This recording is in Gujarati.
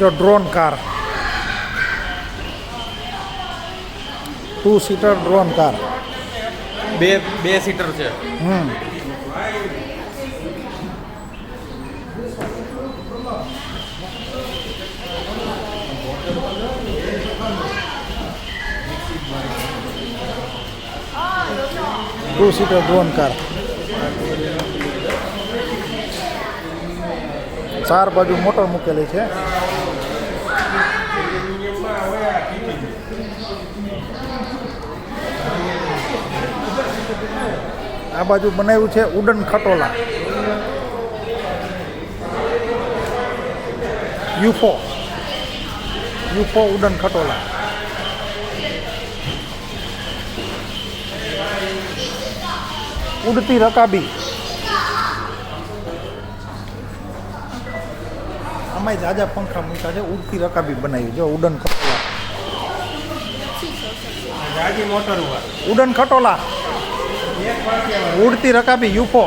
જો drone car, 2 seater drone car. બે સીટર છે. Two seater drone car. 4 બાજુ મોટર મૂકેલી છે. આ બાજુ બનાવ્યું છે ઉડન ખટોલા, યુફો ઉડન ખટોલા. ઉડતી રકાબી, આમાં જાજા પંખા મૂક્યા છે. ઉડતી રકાબી બનાવી, જો ઉડન ખટોલા, મોટર ઉડન ખટોલા, ઉડતી રકાબી યુફો.